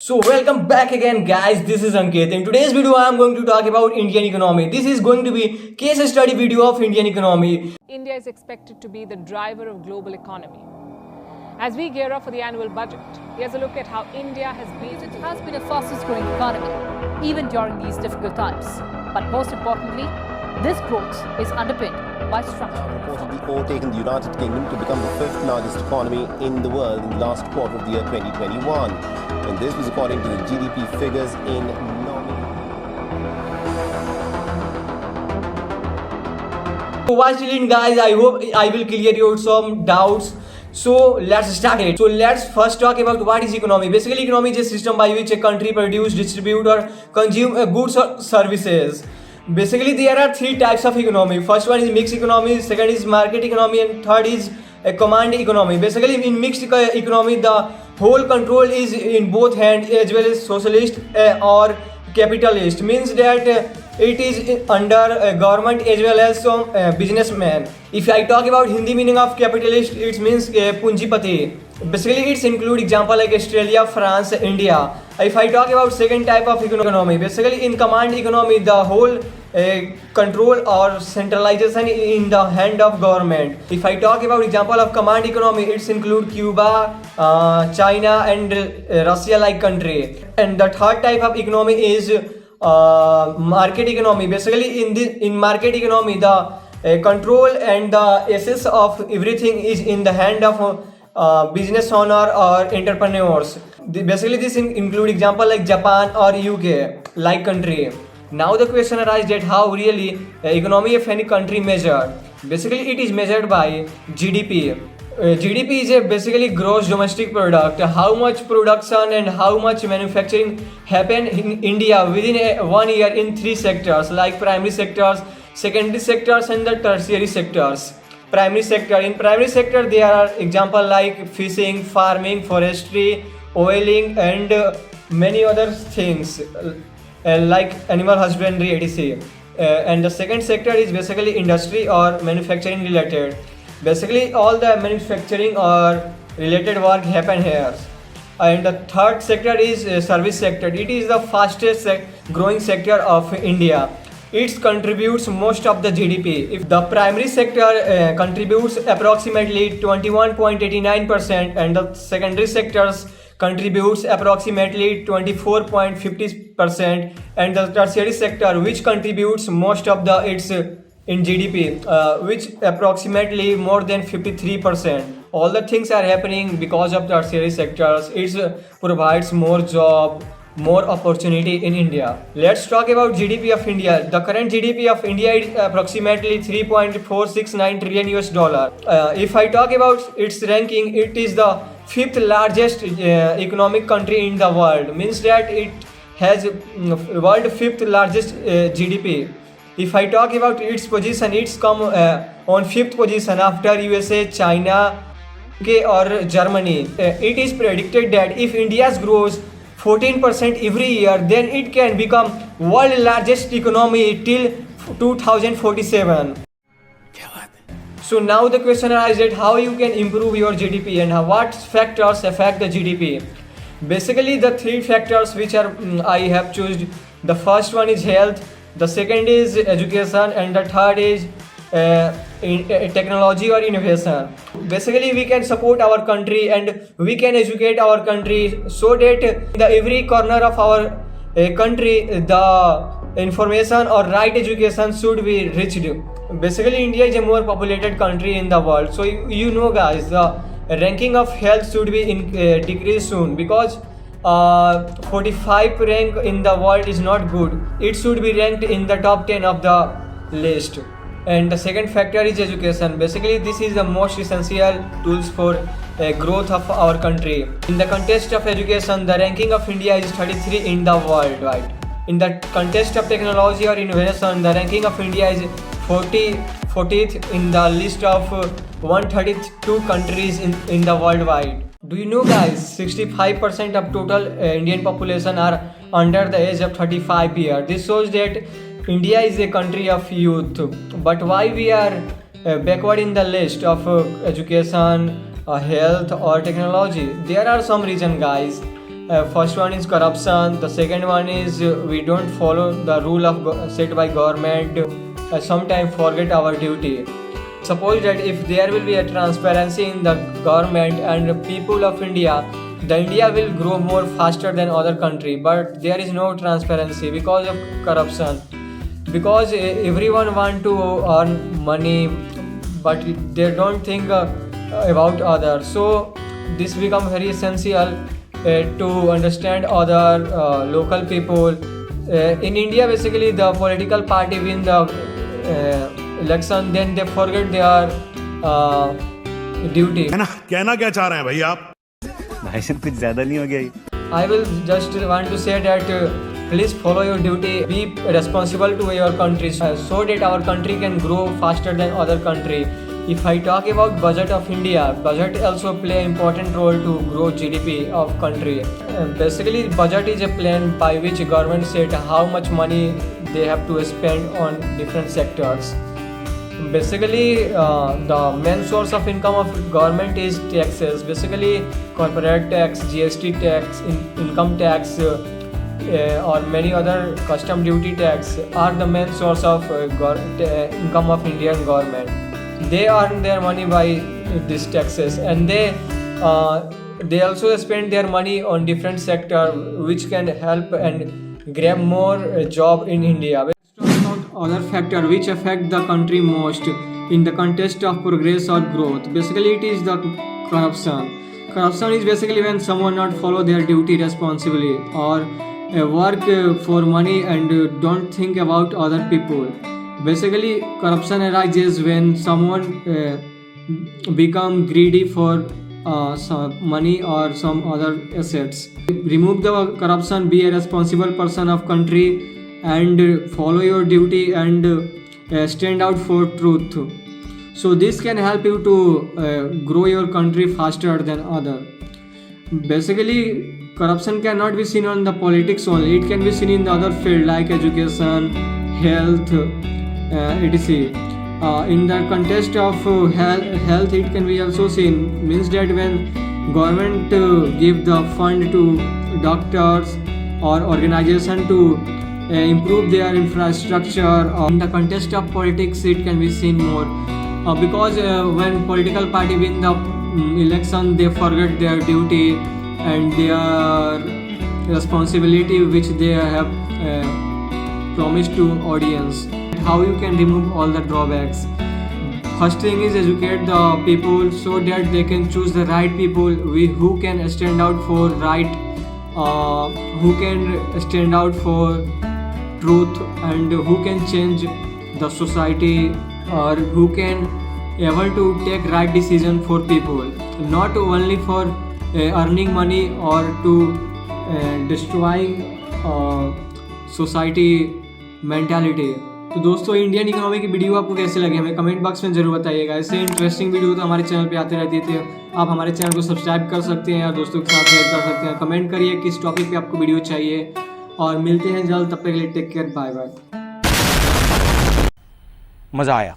So welcome back again guys, this is Ankit. In today's video I am going to talk about Indian economy. This is going to be case study video of Indian economy. India is expected to be the driver of global economy. As we gear up for the annual budget, here's a look at how India has been. It has been the fastest growing economy, even during these difficult times. But most importantly, this growth is underpinned by structural Reportedly overtaken the United Kingdom to become the fifth largest economy in the world in the last quarter of the year 2021. And this was according to the GDP figures in nominal. So watch till end guys, I hope I will clear your some doubts. So let's start it. So let's first talk about what is economy. Basically economy is a system by which a country produce, distribute or consume goods or services. Basically there are three types of economy. First one is mixed economy, second is market economy, and third is a command economy. Basically in mixed economy the whole control is in both hands, as well as socialist or capitalist, means that it is under government as well as some businessman. If I talk about Hindi meaning of capitalist, it means punjipati. Basically it's include example like Australia, France, India. If I talk about second type of economy, basically in command economy the whole control or centralization in the hand of government. If I talk about example of command economy, it's include Cuba, China and Russia like country. And the third type of economy is market economy. Basically in market economy the control and the access of everything is in the hand of business owner or entrepreneurs. Basically this include example like Japan or UK like country. Now the question arises that how really economy of any country measured. Basically it is measured by GDP. GDP is a basically gross domestic product. How much production and how much manufacturing happen in India within 1 year in three sectors like primary sectors, secondary sectors and the tertiary sectors. Primary sector, in primary sector there are example like fishing, farming, forestry, oiling and many other things like animal husbandry etc. And the second sector is basically industry or manufacturing related. Basically all the manufacturing or related work happen here. And the third sector is service sector. It is the fastest growing sector of India. It contributes most of the GDP. If the primary sector contributes approximately 21.89% and the secondary sectors contributes approximately 24.50% and the tertiary sector which contributes most of the its in GDP which approximately more than 53%. All the things are happening because of tertiary sectors. It provides more job, more opportunity in India. Let's talk about GDP of India. The current GDP of India is approximately 3.469 trillion US dollar. If I talk about its ranking, it is the fifth largest economic country in the world. Means that it has world fifth largest GDP. If I talk about its position, it's come on fifth position after USA, China, UK or Germany. It is predicted that if India's grows 14% every year, then it can become world largest economy till 2047. So now the question arises that how you can improve your GDP and what factors affect the GDP. Basically the three factors which are I have chosen. The first one is health, the second is education and the third is technology or innovation. Basically we can support our country and we can educate our country so that in the every corner of our country the information or right education should be reached. Basically India is a more populated country in the world, so you know guys the ranking of health should be decreased soon because 45 rank in the world is not good. It should be ranked in the top 10 of the list. And the second factor is education. Basically this is the most essential tools for growth of our country. In the context of education, the ranking of India is 33 in the world, right? In the context of technology or innovation, the ranking of India is 40th in the list of 132 countries in the worldwide. Do you know guys, 65% of total Indian population are under the age of 35 years. This shows that India is a country of youth. But why we are backward in the list of education, health or technology? There are some reasons guys. First one is corruption. The second one is we don't follow the rule of set by government. Sometimes forget our duty. Suppose that if there will be a transparency in the government and the people of India, the India will grow more faster than other country. But there is no transparency because of corruption. Because everyone want to earn money, but they don't think about others. So this become very essential to understand other local people. In India, basically the political party win the election, then they forget their duty. कहना क्या चाह रहे हैं भाई आप? भाई साहब कुछ ज्यादा नहीं हो गया ये? I will just want to say that please follow your duty, be responsible to your country so that our country can grow faster than other country. If I talk about budget of India, budget also play important role to grow GDP of country. Basically, budget is a plan by which government set how much money they have to spend on different sectors. Basically, the main source of income of government is taxes. Basically, corporate tax, GST tax, income tax, or many other custom duty tax are the main source of income of Indian government. They earn their money by these taxes, and they also spend their money on different sector which can help and grab more job in India. Other factor which affect the country most in the context of progress or growth. Basically, it is the corruption. Corruption is basically when someone not follow their duty responsibly or work for money and don't think about other people. Basically, corruption arises when someone become greedy for some money or some other assets. Remove the corruption, be a responsible person of country, and follow your duty and stand out for truth. So this can help you to grow your country faster than other. Basically, corruption cannot be seen on the politics only. It can be seen in the other field like education, health, etc. In the context of health, it can be also seen. Means that when government give the fund to doctors or organization to improve their infrastructure. In the context of politics, it can be seen more because when political party win the election, they forget their duty and their responsibility which they have promised to audience. How you can remove all the drawbacks? First thing is educate the people so that they can choose the right people who can stand out for right, who can stand out for truth, and who can change the society, or who can able to take right decision for people, not only for earning money or to destroying society mentality. तो दोस्तों, Indian economy की video आपको कैसे लगे हमें comment box में जरूर बताइएगा। ऐसे इंटरेस्टिंग वीडियो तो हमारे चैनल पे आते रहती थे। आप हमारे चैनल को सब्सक्राइब कर सकते हैं और दोस्तों के साथ शेयर कर सकते हैं। कमेंट करिए किस टॉपिक पे आपको वीडियो चाहिए, और मिलते हैं जल्द। तब तक के लिए टेक केयर, बाय बाय। मजा आया।